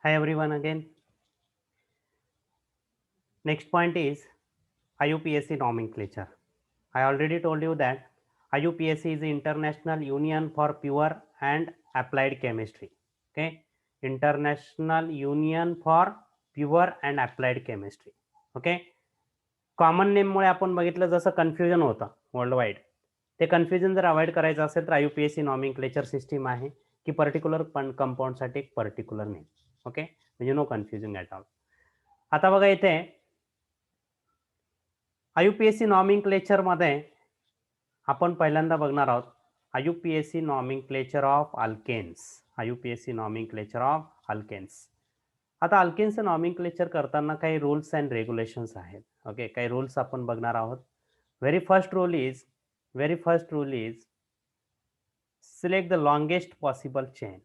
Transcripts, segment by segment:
Hi everyone again. Next point is IUPAC nomenclature. I already told you that IUPAC is the International Union for Pure and Applied Chemistry. Okay, International Union for Pure and Applied Chemistry. Okay, common नेममुळे आपण बघितलं जसं confusion होतं world wide, ते confusion जर avoid करायचं असेल तर IUPAC नॉमिनक्लेचर सिस्टीम आहे की पर्टिक्युलर कंपाऊंडसाठी एक पर्टिक्युलर नेम. ओके, म्हणजे नो कन्फ्युजन ॲट ऑल. आता बघा इथे IUPAC नॉमिनक्लेचरमध्ये आपण पहिल्यांदा बघणार आहोत IUPAC nomenclature of alkanes. IUPAC nomenclature of alkanes. आता अल्केन्सचं नॉमिनक्लेचर करताना काही रूल्स अँड रेग्युलेशन्स आहेत. ओके, काही रूल्स आपण बघणार आहोत. Very first rule is select the longest possible chain.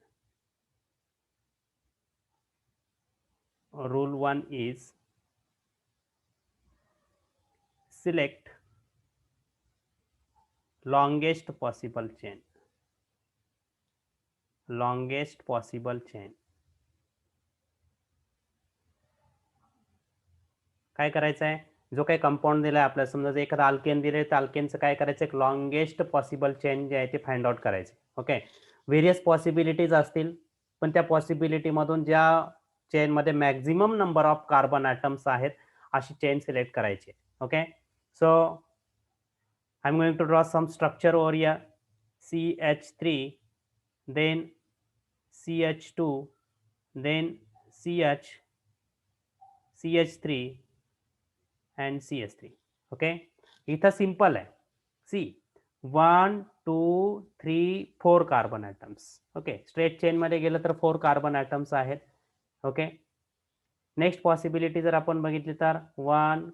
Rule 1 is select longest possible chain. Longest possible chain. काय करायचं आहे, जो काही कंपाऊंड दिला आहे आपल्याला, समजा एखादा अल्केन दिले तर अल्केनचं काय करायचं, एक लॉंगेस्ट पॉसिबल चेन जे आहे ते फाइंड आउट करायचे. ओके, व्हेरियस पॉसिबिलिटीज असतील, पण त्या पॉसिबिलिटीमधून ज्या चेनमध्ये maximum number of carbon atoms आहेत अशी चेन सिलेक्ट करायची. Okay, so I am going to draw some structure over here. CH3, then CH2, then CH3 and CH3. Okay, इथं सिंपल आहे. C 1 2 3 4 carbon atoms. Okay, straight चेनमध्ये गेलं तर 4 carbon atoms आहेत. Okay, next possibility जर आपण बघितली तर 1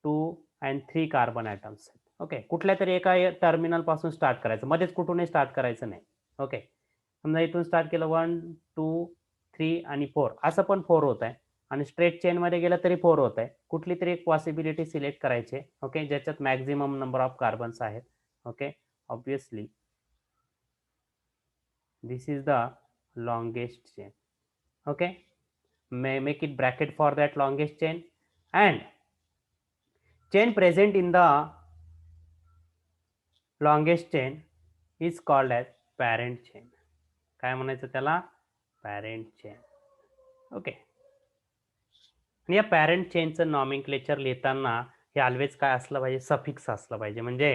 2 अँड 3 कार्बन ॲटम्स आहेत. ओके, कुठल्या तरी एका टर्मिनल पासून स्टार्ट करायचं, मध्येच कुठूनही स्टार्ट करायचं नाही. ओके, समजा इथून स्टार्ट केलं 1 2 3 आणि 4, असं पण 4 होत आहे, आणि स्ट्रेट चेनमध्ये गेलं तरी 4 होत आहे. कुठली तरी एक पॉसिबिलिटी सिलेक्ट करायची. ओके, ज्याच्यात मॅक्झिमम नंबर ऑफ कार्बन्स आहेत. Okay, obviously this is the longest chain. Okay, may make it bracket for that longest chain, and chain present in the longest chain is called as parent chain. काय म्हणायचं त्याला, parent chain. Okay, आणि या parent चेनचं nomenclature लिहिताना हे always काय असलं पाहिजे, suffix असलं पाहिजे. म्हणजे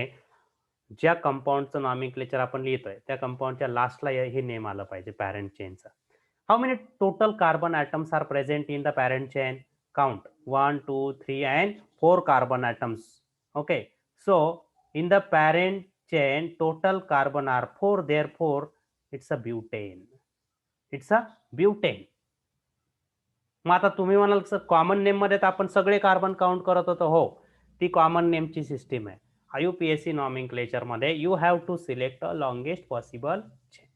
ज्या कंपाऊंडचं नॉमिनक्लेचर आपण लिहितोय त्या कंपाऊंडच्या लास्टला हे नेम आलं पाहिजे पॅरेंट चेनचं. How many total carbon atoms are present in the parent chain? Count 1 2 3 and 4 carbon atoms. Okay, so in the parent chain total carbon are 4, therefore it's a butane. It's a butane. मग आता तुम्ही म्हणाल sir common नेममध्ये तर आपण सगळे carbon count करत होतो. हो, ती कॉमन नेमची सिस्टीम आहे. IUPAC नॉमिनक्लेचरमध्ये you have to select a longest possible chain,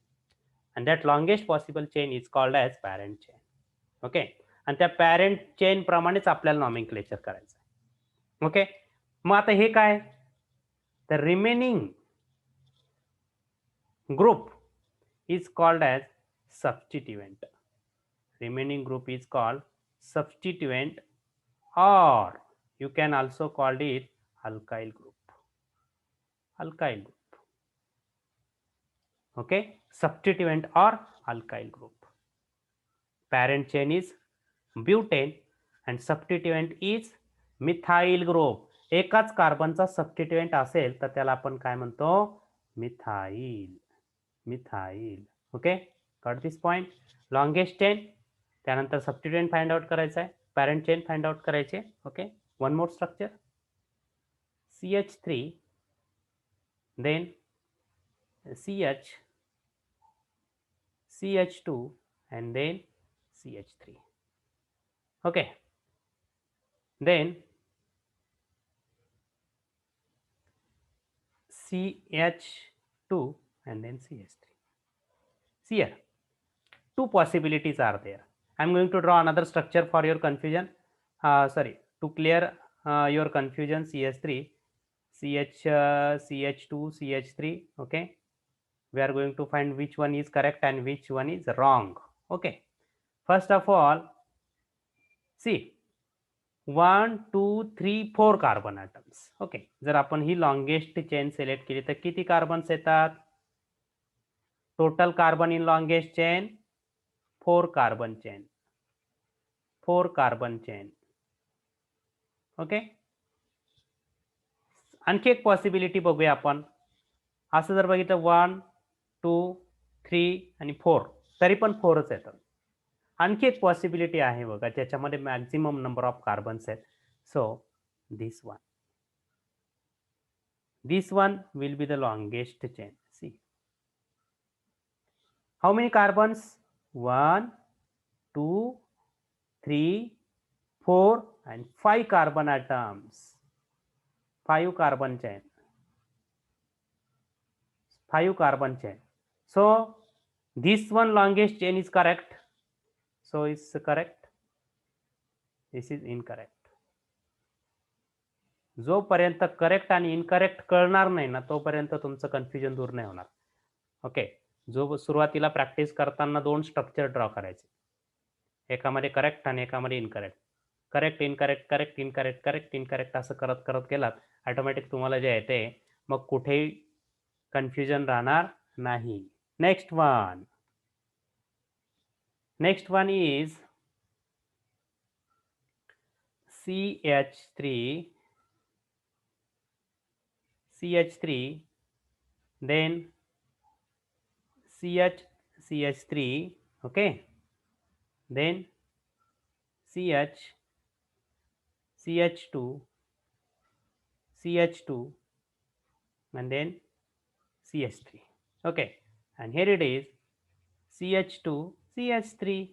and that longest possible chain is called as parent chain. Okay, आणि त्या पॅरेंट चेन प्रमाणेच आपल्याला नॉमिनक्लेचर करायचं आहे. ओके, मग आता हे काय, the remaining group is called as substituent. Remaining group is called substituent, or you can also call it alkyl group. Alkyl group. Okay, substituent or alkyl group. Parent chain is butane and substituent is methyl group. एकाच कार्बनचा substituent असेल तर त्याला आपण काय म्हणतो, methyl. Methyl. Okay, got this point. Longest chain, त्यानंतर substituent find out करायचा आहे, पॅरेंट चेन फाइंड आउट करायचे. Okay, one more structure, CH3, then CH2 and then CH3. Okay, then CH2 and then CH3. See here, two possibilities are there. I am going to draw another structure for your confusion. To clear your confusion. CH3, CH2, CH3. Okay, we are going to find which one is correct and which one is wrong. Okay, first of all see 1 2 3 4 carbon atoms. Okay, जर आपण ही longest chain select केली तर किती carbons येतात? Total carbon in longest chain 4 carbon chain. 4 carbon chain. Okay, आणखी एक possibility बघूया आपण. असं जर बघितलं 1 2 3 आणि 4 तरी पण 4च येतात. आणखी एक पॉसिबिलिटी आहे बघा ज्याच्यामध्ये मॅक्झिमम नंबर ऑफ कार्बन्स आहेत. So this one will be the longest chain. See how many carbons? 1 2 3 4 and 5 carbon atoms. 5 carbon chain. 5 carbon chain. So this one longest chain is correct. So it's correct. This is incorrect. जोपर्यंत correct आणि incorrect कळणार नाही ना तोपर्यंत तुमचं confusion दूर नाही होणार. ओके, जो सुरुवातीला प्रॅक्टिस करताना 2 स्ट्रक्चर ड्रॉ करायचे, एकामध्ये करेक्ट आणि एकामध्ये incorrect. Correct incorrect correct incorrect correct incorrect असं करत करत गेलात ऑटोमॅटिक तुम्हाला जे आहे ते मग कुठेही कन्फ्युजन राहणार नाही. Next one is CH3 then CH3, okay, then CH2 and then CH3. Okay, and here it is CH2 CH3.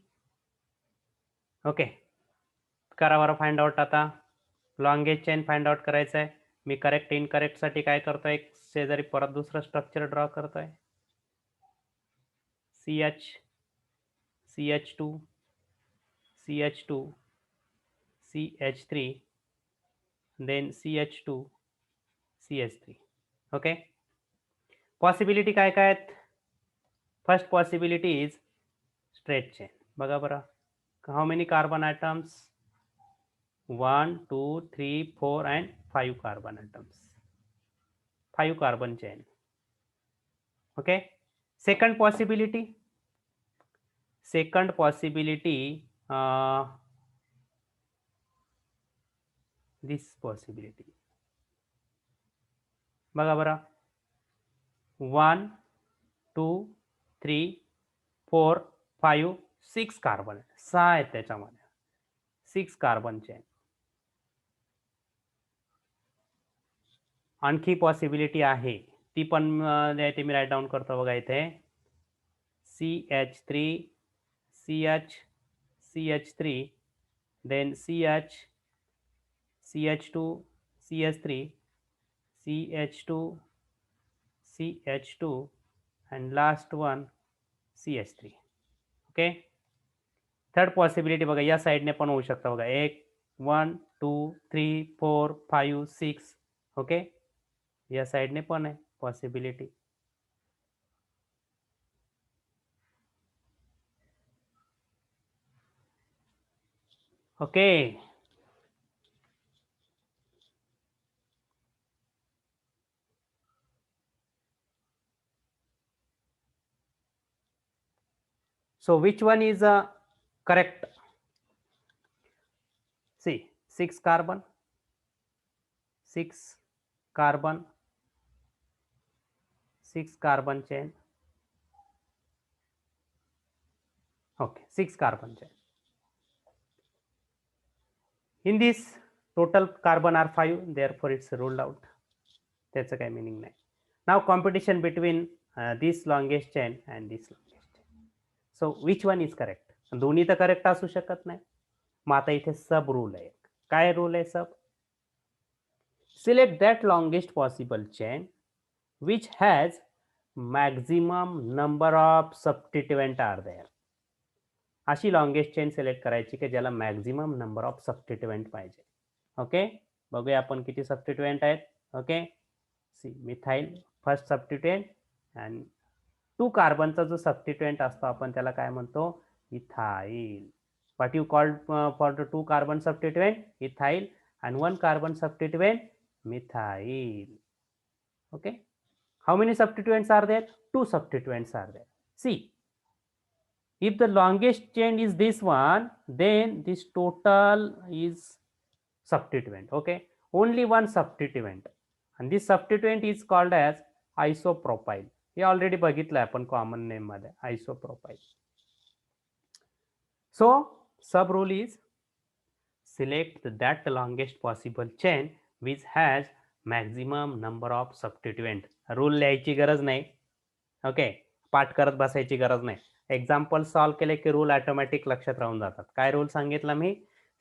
Okay, करा बरं फाइंड आउट. आता लॉंगेस्ट चेन फाइंड आउट करायचं आहे. मी करेक्ट इनकरेक्ट साठी काय करतोय, एक शेजारी परत दुसरं स्ट्रक्चर ड्रॉ करतोय. CH2 CH3 then CH2 CH3. Okay, possibility काय काय आहेत? First possibility is straight chain. बघा बरं, how many carbon atoms? 1 2 3 4 and 5 carbon atoms. 5 carbon chain. Okay, second possibility this possibility. बघा बरं, 1 2 3 4 5 6 कार्बन, 6 आहेत त्याच्यामध्ये, 6 कार्बन चेन. आणखी पॉसिबिलिटी आहे ती पण ते मी राईट डाऊन करतो बघा इथे. CH3 CH3 then CH2 CH3 CH2 and last one CH3. Okay, third possibility बघा या साईडने पण होऊ शकतं बघा. 1 2 3 4 5 6. ओके, या साईडने पण आहे possibility. Okay, so which one is correct? See, 6 carbon chain. Okay, 6 carbon chain. In this total carbon are 5, therefore it's ruled out. त्याचं काही मीनिंग नाही. Now competition between this longest chain and this longest chain. So which one is correct? दोन्ही तर correct असू शकत नाही. मग आता इथे सब रूल आहे. काय रूल आहे सब? Select that longest possible chain which has maximum number of substituent are there. अशी लॉंगेस्ट चेन सिलेक्ट करायची की ज्याला मॅक्झिमम नंबर ऑफ सबस्टिट्युएंट पाहिजे. ओके, बघूया आपण किती सबस्टिट्युएंट आहेत. Okay, see methyl first substituent and 2 कार्बनचा जो सबस्टिट्युएंट असतो आपण त्याला काय म्हणतो? ethyl. What you called for the two carbon substituent? Ethyl, and one carbon substituent? Methyl. Okay. How many substituents are there? Two substituents are there. See, if the longest chain is this one, then this total is substituent. Okay, only one substituent, and this substituent is called as isopropyl. हे already बघितलं आपण common name मध्ये, isopropyl. So sub rule is select that longest possible chain which has maximum number of substituent. Rule लिहायची गरज नाही. Okay, पाठ करत बसायची गरज नाही. एक्झाम्पल सॉल्व केले की रूल ऑटोमॅटिक लक्षात राहून जातात. काय रूल सांगितला मी?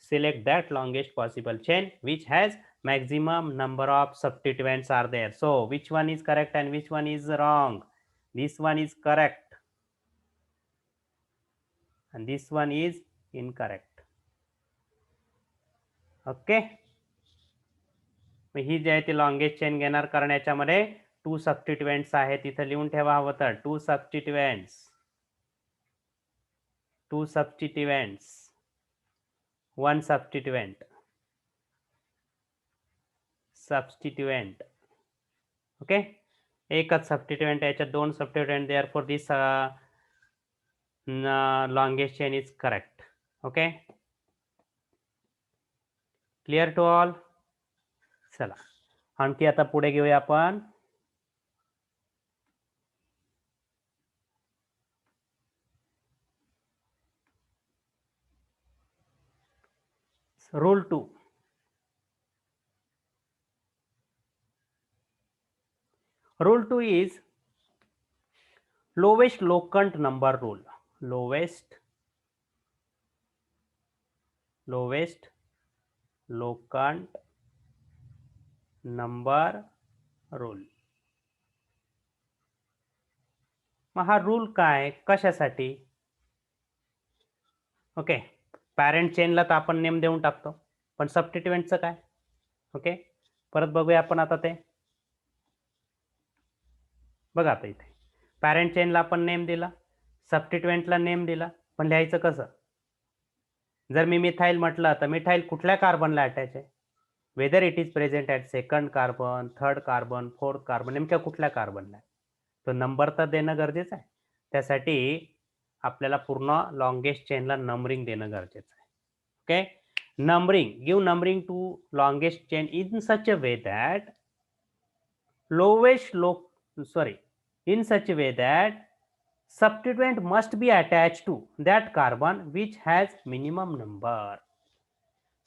Select that longest possible chain which has maximum number of substituents are there. So which one is correct and which one is wrong? This one is correct and this one is incorrect. Okay, ही जी आहे ती longest chain घेणार, कारण याच्यामध्ये to सबस्टिट्युएंट्स आहेत. इथं लिहून ठेवा हवं तर टू सबस्टिट्युएंट्स, one substituent. Okay, एकच substituent आहे, याच्यात दोन substituent, therefore this longest chain is correct. Okay, clear to all? चला आणखी आता पुढे घेऊया आपण. Rule 2. Rule 2 is lowest locant number rule. Lowest locant number rule. मग हा रूल काय, कशासाठी? ओके, पॅरेंट चेनला तर आपण नेम देऊन टाकतो, पण सबस्टिट्युएंटचं काय? ओके, परत बघूया आपण आता ते. बघा आता इथे पॅरेंट चेनला आपण नेम दिला, सबस्टिट्युएंटला नेम दिला, पण लिहायचं कसं? जर मी मिथाइल म्हटलं तर मिथाइल कुठल्या कार्बनला अटॅच आहे? Whether it is present at second carbon, third carbon, fourth carbon, नेमक्या कुठल्या कार्बनला आहे? तो नंबर तर देणं गरजेचं आहे. त्यासाठी आपल्याला पूर्ण लॉंगेस्ट चेनला नंबरिंग देणं गरजेचं आहे. Okay, numbering, give numbering to longest chain in such a way that in such a way that substituent must be attached to that carbon which has minimum number.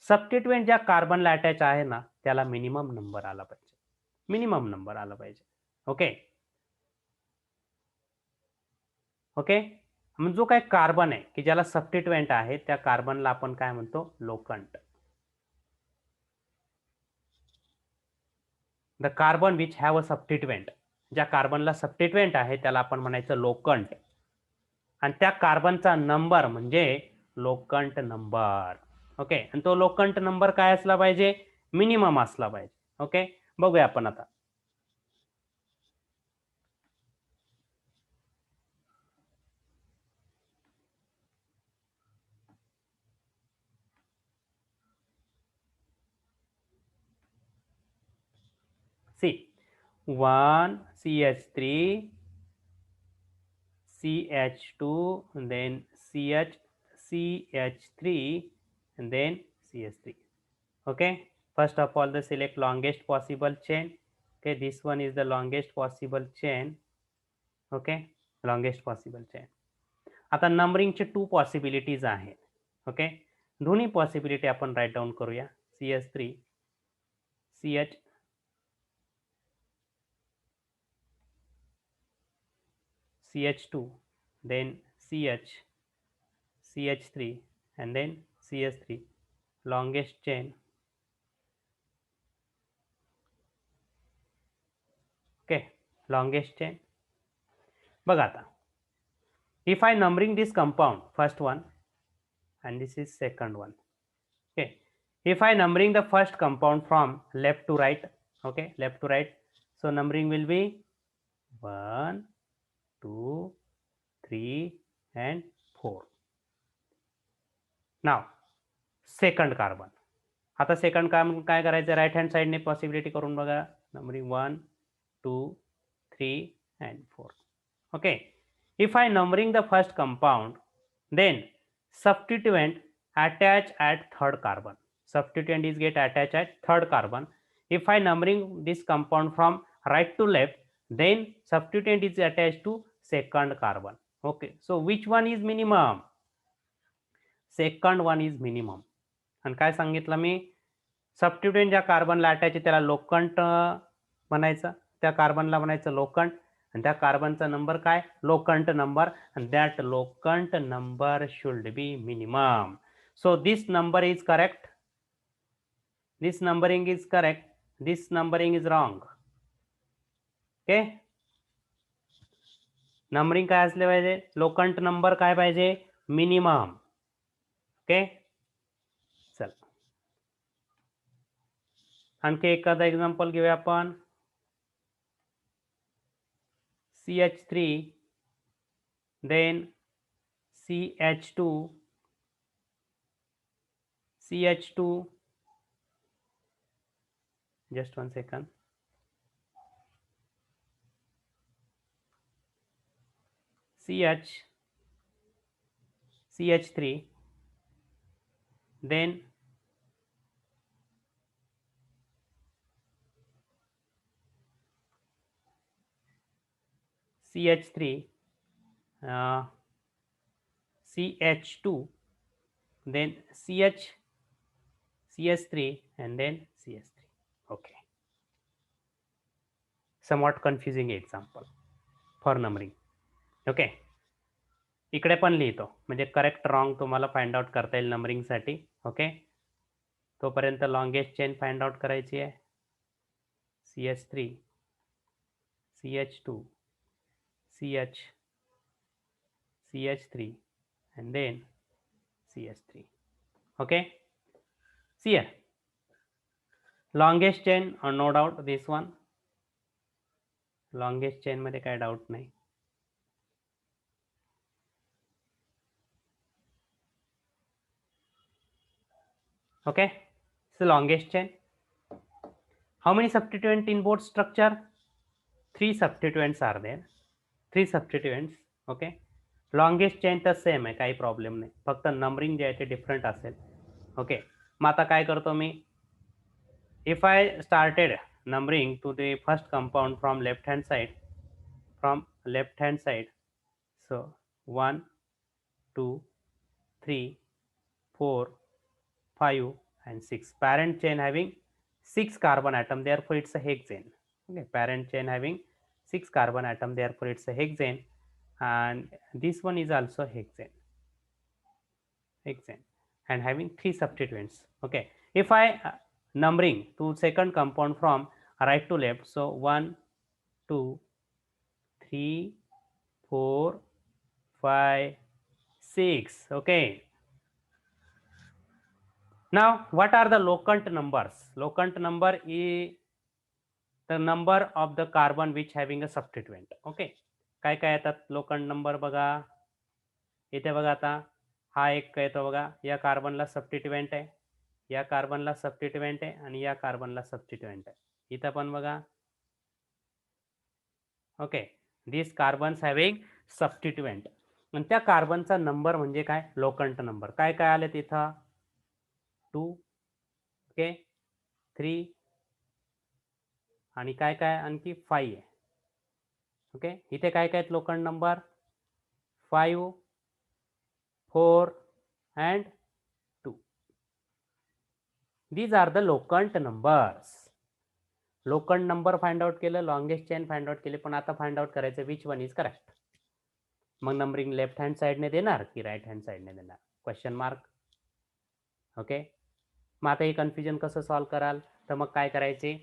Substituent ज्या कार्बनला attach आहे ना त्याला minimum number आला पाहिजे. Okay okay, मग जो काय carbon आहे की ज्याला सबस्टिट्युएंट आहे त्या कार्बनला आपण काय म्हणतो? Locant. The carbon which have a substituent, ज्या कार्बनला सबस्टिट्युएंट आहे त्याला आपण म्हणायचं लोकंट, आणि त्या कार्बनचा नंबर म्हणजे लोकंट नंबर. ओके, आणि तो लोकंट नंबर काय असला पाहिजे? मिनिमम असला पाहिजे. ओके, बघूया आपण आता. See, 1 CH3, CH2, and then CH3, and then CH3. Okay, first of all the select longest possible chain. Okay, this one is the longest possible chain. Okay, longest possible chain. आता नंबरिंगचे to possibilities आहेत. Okay, दोन्ही possibility आपण right down करूया. CH3, CH2, then CH3, and then CH3, longest chain. Okay, longest chain. बघा आता, if I numbering this compound, first one and this is second one. Okay, if I numbering the first compound from left to right, okay, left to right, so numbering will be 1, 2, 3 and 4. Now second carbon. आता second carbon काय करायचं, right hand साईडने possibility करून बघा. Numbering 1 2 3 and 4. Okay, if I numbering the first compound, then substituent attach at third carbon. Substituent is get attached at third carbon. If I numbering this compound from right to left, then substituent is attached to second carbon. Okay, so which one is minimum? Second one is minimum. आणि काय सांगितलं मी, सबस्टिट्यूएंट ज्या कार्बनला attach आहे त्याला लोकंट म्हणायचं, त्या कार्बनला म्हणायचं लोकंट, आणि त्या कार्बनचा नंबर काय, locant number, and that locant number should be minimum. So this number is correct, this numbering is correct, this numbering is wrong. Okay, numbering काय असले पाहिजे, लोकंट नंबर काय पाहिजे, मिनिमम. ओके, चल आणखी एखादा एक्झाम्पल घेऊया आपण. CH3 then CH2 just 1 second. CH3 then CH3 CH2 then CH3 and then CH3. Okay, somewhat confusing example for numbering. Okay, इकडे पण लिहितो म्हणजे करेक्ट रॉंग तुम्हाला फाइंड आउट करता येईल नंबरिंगसाठी. ओके, तोपर्यंत लॉंगेस्ट चेन फाइंड आउट करायची आहे. CH3 CH2 CH3 and then CH3. Okay, see here, longest chain or no doubt this one, longest chain मध्ये काय डाऊट नाही. Okay, it's the longest chain. How many substituents in both structure? 3 substituents are there, 3 substituents. Okay, longest chain तर same आहे, काही problem नाही, फक्त numbering जे आहे ते डिफरंट असेल. ओके, मग आता काय करतो मी, if I started numbering to the first compound from left hand side, so 1 2 3 4 5 and 6, parent chain having 6 carbon atom, therefore it's a hexane. Okay, parent chain having 6 carbon atom, therefore it's a hexane, and this one is also hexane and having 3 substituents. Okay, if I numbering to second compound from right to left, so 1 2 3 4 5 6. Okay, now what are the locant numbers? Locant number is the number of the carbon which having a substituent. Okay, काय काय येतात लोकंट number बघा, इथे बघा, आता हा एक येतो बघा, या कार्बनला सबस्टिट्युएंट आहे, या कार्बनला सबस्टिट्युएंट आहे, आणि या कार्बनला सबस्टिट्युएंट आहे. इथं पण बघा. Okay, this carbons having substituent, आणि त्या कार्बनचा नंबर म्हणजे काय, लोकंट नंबर. काय काय आले तिथं, 2, ओके, 3, आणि काय काय आणखी 5 आहे. ओके, इथे काय काय locant number, 5 4 and 2. These are the locant numbers. Locant number find out केलं, लॉंगेस्ट चेन फाइंड आउट केले, पण आता फाइंड आउट करायचं विच वन इज करेक्ट. मग नंबरिंग लेफ्ट हँड साइडने देणार की राईट हँड साइडने देणार, क्वेश्चन मार्क. ओके, मग आता हे कन्फ्युजन कसं सॉल्व कराल, तर मग काय करायचे,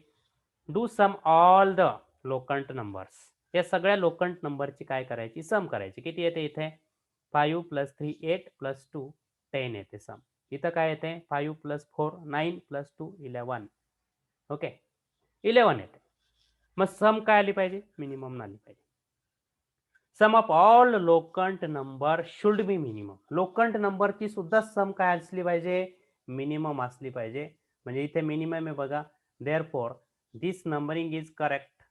do sum all the locant numbers. या सगळ्या लोकंट नंबरची काय करायची, सम करायची. किती येते इथे, 5 + 3 8 + 2 10 येते सम. इथं काय येते, 5 + 4 9 + 2 11. ओके, 11 येते. मग सम काय आली पाहिजे, मिनिमम आली पाहिजे. Sum of all locant number should be minimum. Locant नंबरची सुद्धा सम काय असली पाहिजे? मिनिमम असली पाहिजे. म्हणजे इथे मिनिमम आहे बघा. Therefore this numbering is correct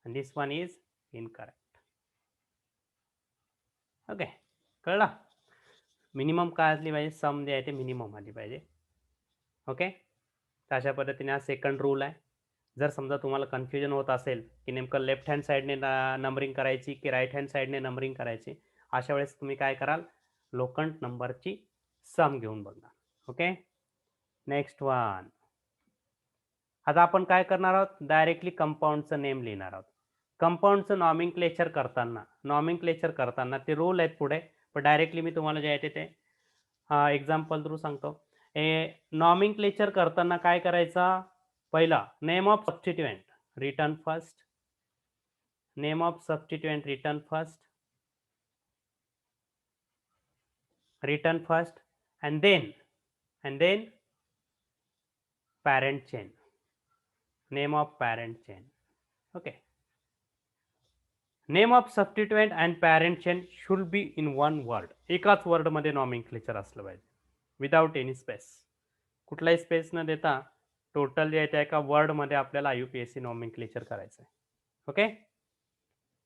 and this one is incorrect. Okay, कळला? मिनिमम काय असली पाहिजे? सम जे आहे ते मिनिमम आली पाहिजे. ओके, तर अशा पद्धतीने हा सेकंड रूल आहे. जर समजा तुम्हाला कन्फ्युजन होत असेल की नेमकं लेफ्ट हँड साईडने नंबरिंग करायची की राईट हँड साईडने नंबरिंग करायची, अशा वेळेस तुम्ही काय कराल? लोकंट नंबरची सम घेऊन बघणार. Okay, next one. आता आपण काय करणार आहोत? डायरेक्टली कंपाऊंडचं नेम लिहिणार आहोत. कंपाऊंडचं नॉमेनक्लेचर करताना ते रूल आहेत पुढे, पण डायरेक्टली मी तुम्हाला जे आहे ते एक्झाम्पल थ्रू सांगतो. नॉमेनक्लेचर करताना काय करायचं? पहिला name of substituent written first. Name of substituent written first and then parent chain. Name of parent chain. Okay. Name of substituent and parent chain should be in one word. एकाच वर्डमध्ये nomenclature असलं पाहिजे, without any space. कुठलाही space न देता total जे आहे त्या एका वर्डमध्ये आपल्याला IUPAC नॉमेनक्लेचर करायचं आहे. ओके,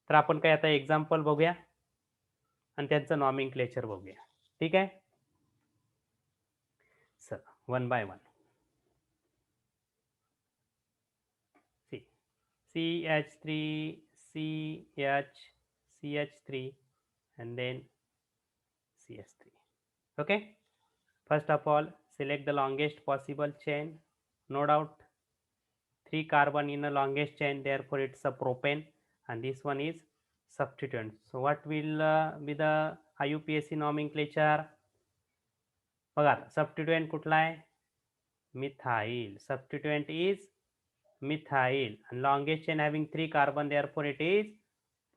तर आपण काय आता एक्झाम्पल बघूया आणि त्यांचं नॉमेनक्लेचर बघूया. ठीक आहे, sir one by one. CH3, CH3 and then CH3. Okay, first of all select the longest possible chain. No doubt 3 carbon in the longest chain, therefore it's a propane and this one is substituent. So what will be the IUPAC nomenclature? बघा, substituent कुठला आहे? Methyl. Substituent is methyl and longest chain having 3 carbon, therefore it is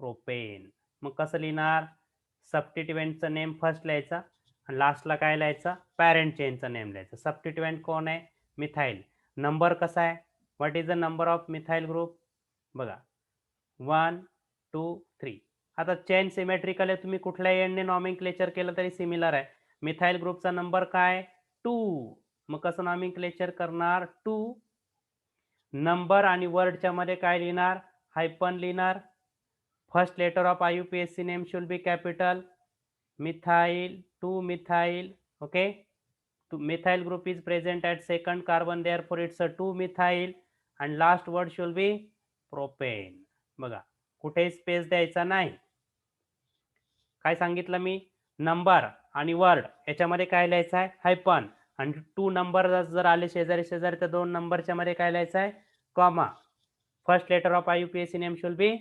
propane. मग कसं लिहिणार? सबस्टिट्युएंटचं name first लिहायचा आणि लास्टला काय लिहायचं? पॅरेंट चेनचं नेम लिहायचं. सबस्टिट्युएंट कोण आहे? मिथाइल. नंबर कसा आहे? What is the number of methyl group? बघा 1 2 3. आता चेन सिमेट्रिकल आहे, तुम्ही कुठल्याही एंडने नॉमेनक्लेचर केलं तरी सिमिलर आहे. मिथाइल ग्रुपचा नंबर काय? 2. मग कसं नॉमेनक्लेचर करणार? 2 नंबर आणि वर्डच्या मध्ये काय लिहिणार? हायपन लिहिणार. First letter of IUPAC name should be capital. Methyl, 2 methyl. Okay, methyl group is present at second carbon, therefore it's a 2 methyl and last word should be propane. बघा, कुठेही space द्यायचा नाही. काय सांगितलं मी? नंबर आणि word याच्यामध्ये काय लिहायचं आहे? हायपन. आणि 2 नंबर जर आले शेजारी शेजारी तर 2 नंबरच्या मध्ये काय लिहायचं आहे? Comma. First letter of IUPAC name should be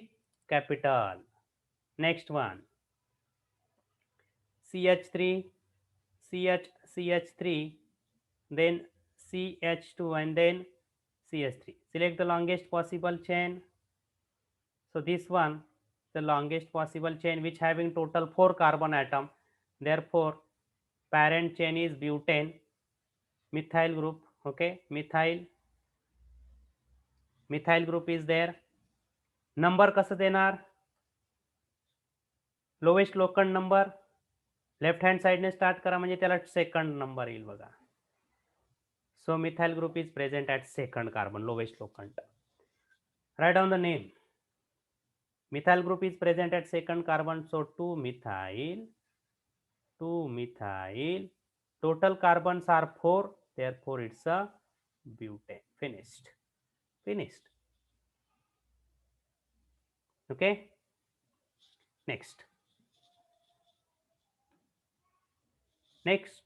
capital. Next one CH3, then CH2 and then CH3. Select the longest possible chain. So this one, the longest possible chain which having total 4 carbon atom. Therefore parent chain is butane. Methyl group. Okay, methyl group is there. Number कसं देणार? Lowest locant number left hand साइडने start करा म्हणजे त्याला second number येईल बघा. So methyl group is present at second carbon, lowest locant. Write down the name. Methyl group is present at second carbon, so 2 methyl. Total carbons are 4, therefore it's a butane. Finished. Okay, next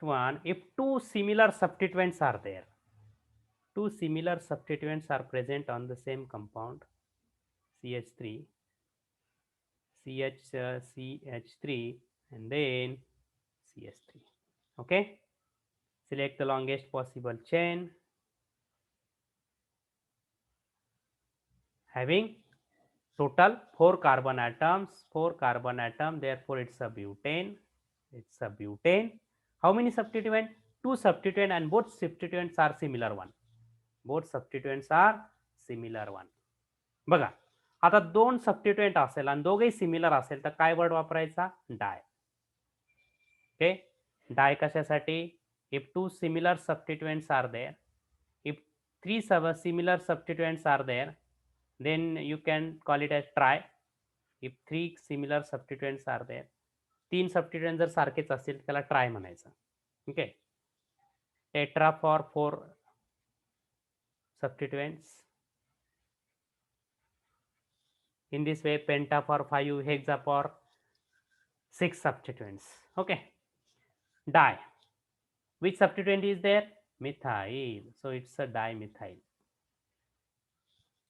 one, if two similar substituents are there, present on the same compound, CH3 and then CH3. Okay, select the longest possible chain having total 4 carbon atoms, therefore it's a butane. How many substituents? 2 substituents and both substituents are similar one. बघा, आता दोन सबस्टिट्यूएंट असेल आणि दोघेही similar असेल तर काय word वापरायचा? डाय. ओके, डाय कशासाठी? If two similar substituents are there, if three similar substituents are there, then you can call it as try. If three similar substituents are there, तीन सबस्टिट्यूएंट जर सारखेच असतील त्याला ट्राय म्हणायचं. Okay, tetra for 4 substituents. In this way, penta for 5, hexa for 6 substituents. Okay, di. Which substituent is there? Methyl. So it's a dimethyl.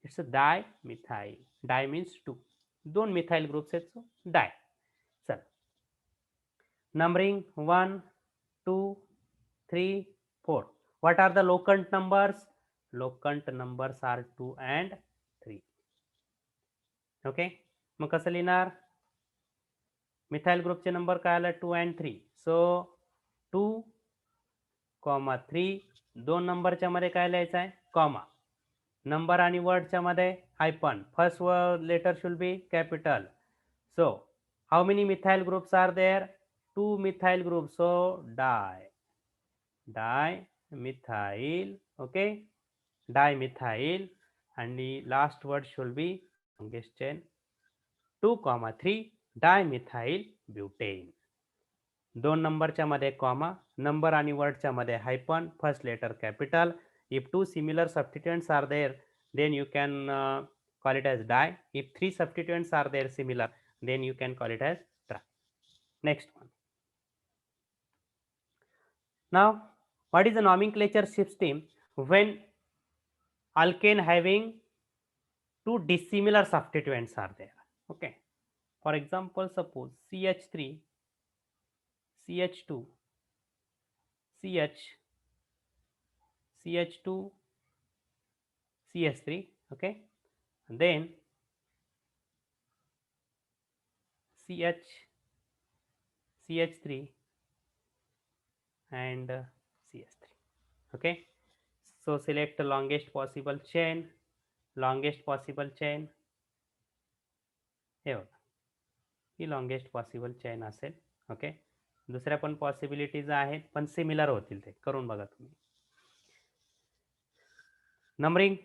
It's a dimethyl. Di means 2. दोन methyl groups आहेत, so di. चल, numbering 1, 2, 3, 4. What are the locant numbers? Locant numbers are 2 and 3. Okay, मग कसं लिहिणार? Methyl ग्रुपचे number काय आला? 2 and 3. सो 2, 3. दोन नंबरच्या मध्ये काय लिहायचं आहे? कॉमा. नंबर आणि वर्डच्या मध्ये hyphen. First letter should be capital. So how many methyl groups are there? 2 methyl group. So di methyl. Okay, di methyl. आणि last word should be longest chain 2, 3 dimethyl butane. दोन नंबरच्या मध्ये comma, number आणि वर्डच्या मध्ये hyphen, first letter capital. If two similar substituents are there, then you can call it as di. If three substituents are there similar, then you can call it as tri. Next one. Now, what is the nomenclature system when alkane having two dissimilar substituents are there? Okay, for example, suppose CH3, CH2, CH, CH2, CH3. Okay, and then CH, CH3 and CH3. Okay, so select the longest possible chain. Longest possible chain हे बघा, ही longest possible chain असेल. Okay, दुसऱ्या पण possibilities आहेत पण similar होतील, ते करून बघा तुम्ही. Numbering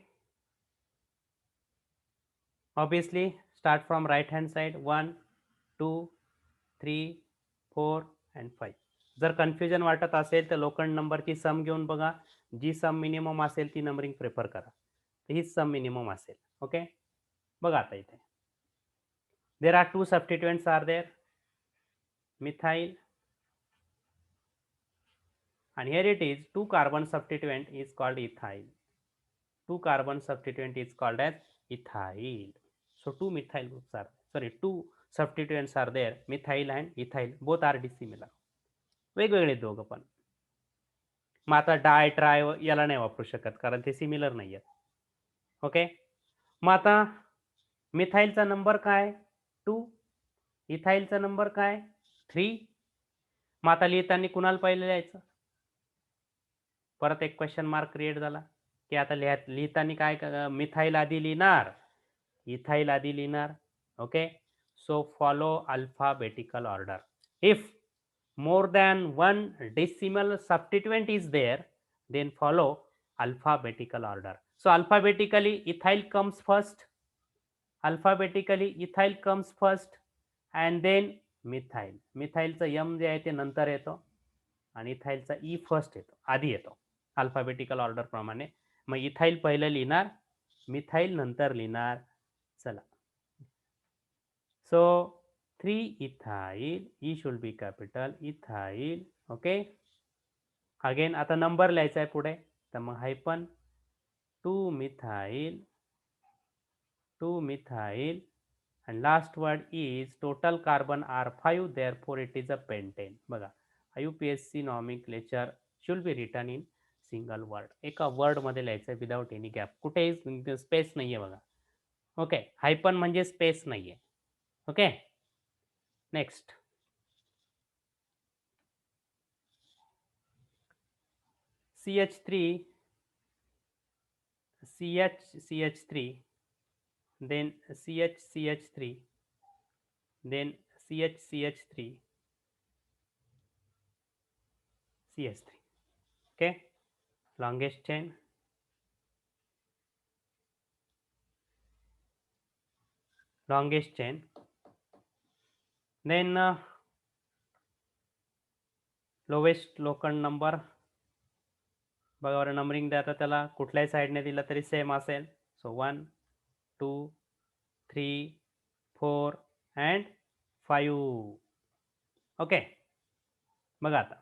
obviously start from right hand side. 1, 2, 3, 4 and 5. जर कन्फ्युजन वाटत असेल तर लोखंड नंबरची सम घेऊन बघा. जी सम मिनिमम असेल ती नंबरिंग प्रेफर करा. हीच सम मिनिमम असेल. ओके, बघा आता इथे there are two substituents are there, methyl, and here it is 2 carbon substituent is called ethyl. 2 carbon substituent is called as ethyl. So 2 methyl groups are, sorry, 2 substituents are there, methyl and ethyl, both are dissimilar. वेगवेगळे दोघं पण. मग आता di try याला नाही वापरू शकत कारण ते सिमिलर नाही आहेत. ओके, मग आता मिथाइलचा नंबर काय? 2. इथाइलचा नंबर काय? 3. मग आता लिहिताना कुणाला पहिले लिहायचं? परत एक क्वेश्चन मार्क क्रिएट झाला की आता लिहिताना काय? मिथाइल आधी लिहिणार, इथाइल आधी लिहिणार. Okay, so follow alphabetical order. If more than one decimal substituent is there, then follow alphabetical order. So alphabetically ethyl comes first, alphabetically ethyl comes first and then methyl. मिथाइलचा m जे आहे ते नंतर येतो आणि इथाइलचा e first येतो, आधी येतो alphabetical order प्रमाणे. मग ethyl पहिलं लिहिणार, मिथाइल नंतर लिहिणार. चला, सो 3 ethyl, E should be capital, ethyl. Okay, again आता नंबर लिहायचा आहे पुढे, तर मग हायपन 2 methyl, 2 methyl and last word is total carbon are 5, therefore it is a pentane. बघा, IUPAC nomenclature should be written in single word. एका word मध्ये लिहायचं आहे विदाउट एनी गॅप, कुठेही स्पेस नाहीये बघा. ओके, हायपन म्हणजे स्पेस नाहीये. Okay, next CH3, CH, CH3 then CH3, then CH3, CH3. Okay, longest chain, then lowest locant number बघा बरं, नंबरिंग द्या आता त्याला कुठल्याही साईडने दिलं तरी सेम असेल. सो 1 2 3 4 अँड 5. ओके, बघा आता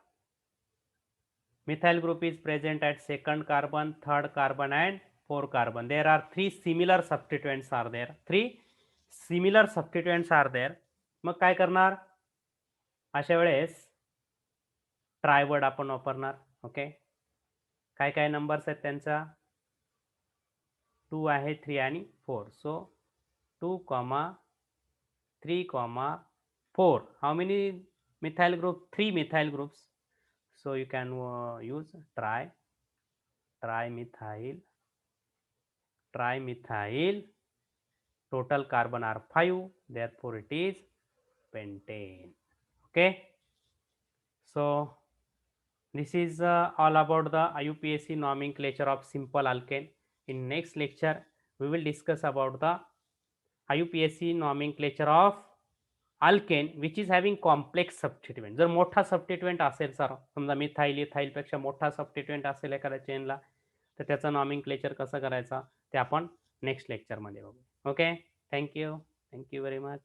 methyl group is present at second carbon, third carbon and 4 carbon. There are 3 similar substituents are there. 3 similar substituents are there. मग काय करणार अशा वेळेस? ट्रायवर्ड आपण वापरणार. ओके, काय काय नंबर्स आहेत त्यांचा? 2 आहे, 3 आणि 4. सो 2, 3, 4. How many methyl group? 3 methyl groups. So you can use trimethyl. Total carbon are 5. Therefore it is pentane. Okay. So this is all about the IUPAC nomenclature of simple alkane. In next lecture we will discuss about the IUPAC nomenclature of alkane which is having complex substituent. जर मोठा substituent असेल sir, समजा methyl ethyl पेक्षा मोठा substituent असेल एखाद्या चेनला, तर त्याचं नॉमेनक्लेचर कसं करायचं ते आपण नेक्स्ट लेक्चरमध्ये बघू. Okay, thank you very much.